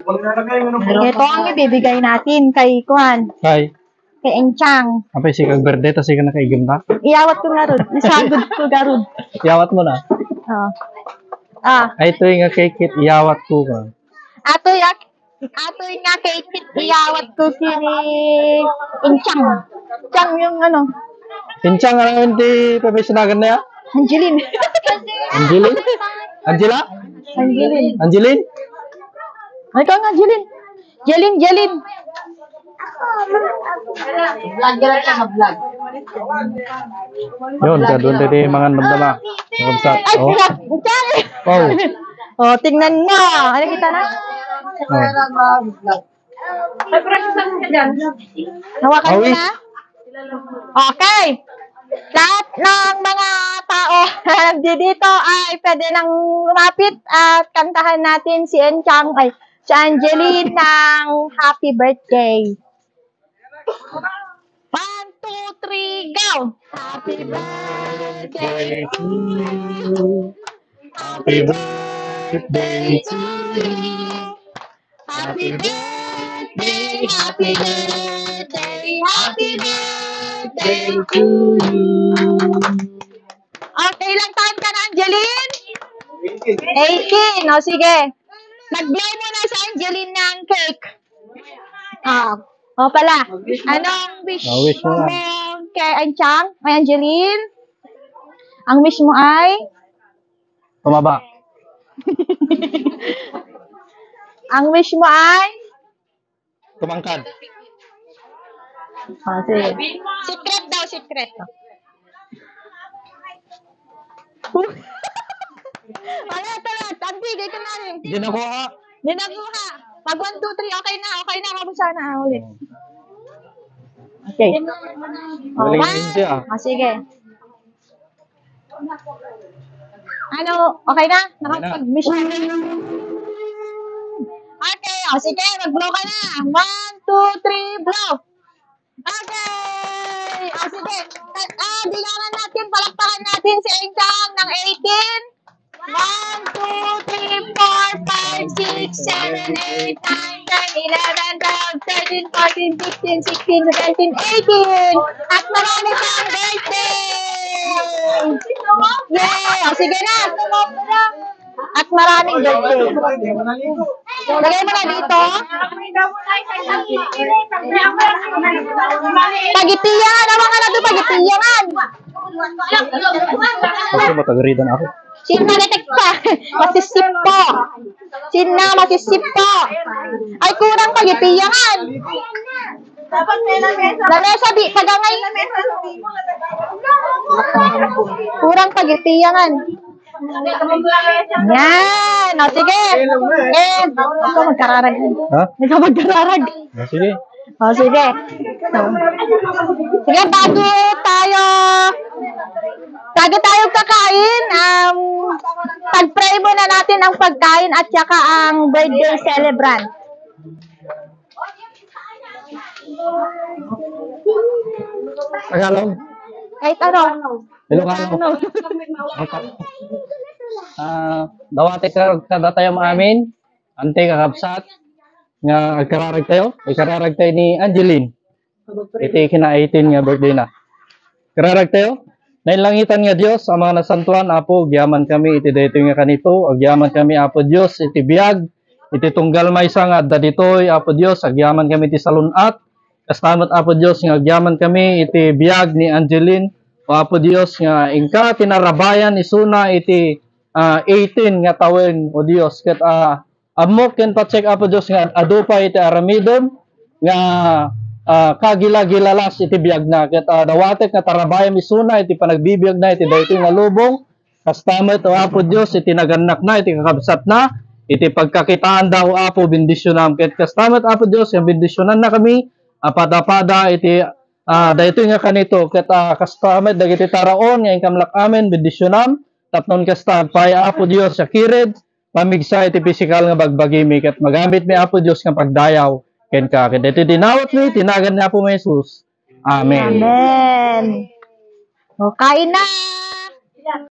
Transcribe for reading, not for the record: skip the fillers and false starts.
Ito ang ibibigay natin kay Kuan, Kay, kay Enchang. apa si kag birthday tas ka nakaigim na? Iyawat ko nga ron. Nasagod ko garod. Iyawat mo na. Oh. Ah, Ay, ito yung kay Kit, iyawat ko ka. atoy nga kay Kit, iyawat ko si Enchang. Chang yung ano, Pinsang nga naman di pabisinagan na ya? Angeline. Angeline? Angela? Angeline. Angeline? Ay, ikaw nga, Angeline. Jelin. Yun, doon din yung mga namdama. Nakabsat. Ay, Oh. Enchang. Oh. Oh, tingnan mo. Ano kita na? Hawakan mo Awis. na. Okay. Lahat ng mga tao dito ay pwede nang lumapit at kantahan natin si Enchang, ay si Angeline ng happy birthday. 1, 2, 3, go! Happy birthday to you. Happy birthday to you. Happy birthday, happy birthday, happy birthday to you. Okay, ilang taon ka na, Angeline? 18. O, sige. Mag-blow muna sa Angeline ng cake. O pala. Anong wish Wish mo mo na. kay Anchang? Kay Angeline? Ang wish mo ay? Tumaba. Ang wish mo ay? Tumangkad. Sige. Secret daw, secret. Wala, tala. Tantigay ka na rin. Hindi na kuha. Hindi nakuha. Pag 1, 2, 3, okay na. Okay na. Kamusta na ulit. Okay. Galing din siya. Sige. Ano, okay na? Nakapag-wish na. Okay, sige. Mag-blow ka na. 1, 2, 3, blow. Okay! Sige. Bilangan natin, palakpakan natin si Enchang ng 18. 1, 2, 3, 4, 5, 6, 7, 8, 9, 10, 11, 12, 13, 14, 15, 16, 17, 18. At marami pang birthday! Yay! Sige na! At maraming birthday. Lagay mo na dito. Pagitiyangan! Awa ka na doon, pagitiyangan! Kasi matagaridan ako. Sina detekta? Masisipo. Sina masisipo. Ay, kurang pagitiyangan. Lamesa, di, pagangay. Kurang pagitiyangan. Yan. O, sige. Ikaw magkararag. Ha? Ikaw magkararag. Sige. O, sige. Sige, bago tayo kakain, pag-pray muna natin ang pagkain at saka ang birthday celebrant. Tagalog. Kahit ano. Ilocano. Dawati kada tayo maamin. Ante kakabsat. Nga agkararag tayo. Ikararag tayo ni Angeline. Iti kina 18 nga birthday na. Kararag tayo. Nailangitan nga Dios ang mga nasantuan apo giyaman kami iti dayto nga kanito agyaman kami apo Dios iti biag iti tunggal maysa nga adda ditoy apo Dios agyaman kami iti salunat kastamot apo Dios nga agyaman kami iti biag ni Angeline o apo Dios nga ingka tinarabayan isuna iti 18 nga tawen o Dios ket amok ken patsek apo Dios nga adupa iti aramidon nga kagila-gilalas iti biag na ket dawatek nga tarabayam isuna iti panagbibiyag na iti daytoy nga lubong kastamet o apo Dios iti naganak na iti kakabsat na iti pagkakitaan daw apo bendisyonam ket kastamet apo Dios nga bendisyonan na kami apada-pada iti daytoy nga kanito ket kastamet dagiti taraon nga ingkamlak amen bendisyonam tapnon kasta pay apo Dios sa kired pamigsa iti pisikal nga bagbagimi ket magamit mi apo Dios nga pagdayaw ken ka ket iti dinawat mi tinagan ni Apo Jesus. Amen. Amen. O, kain na!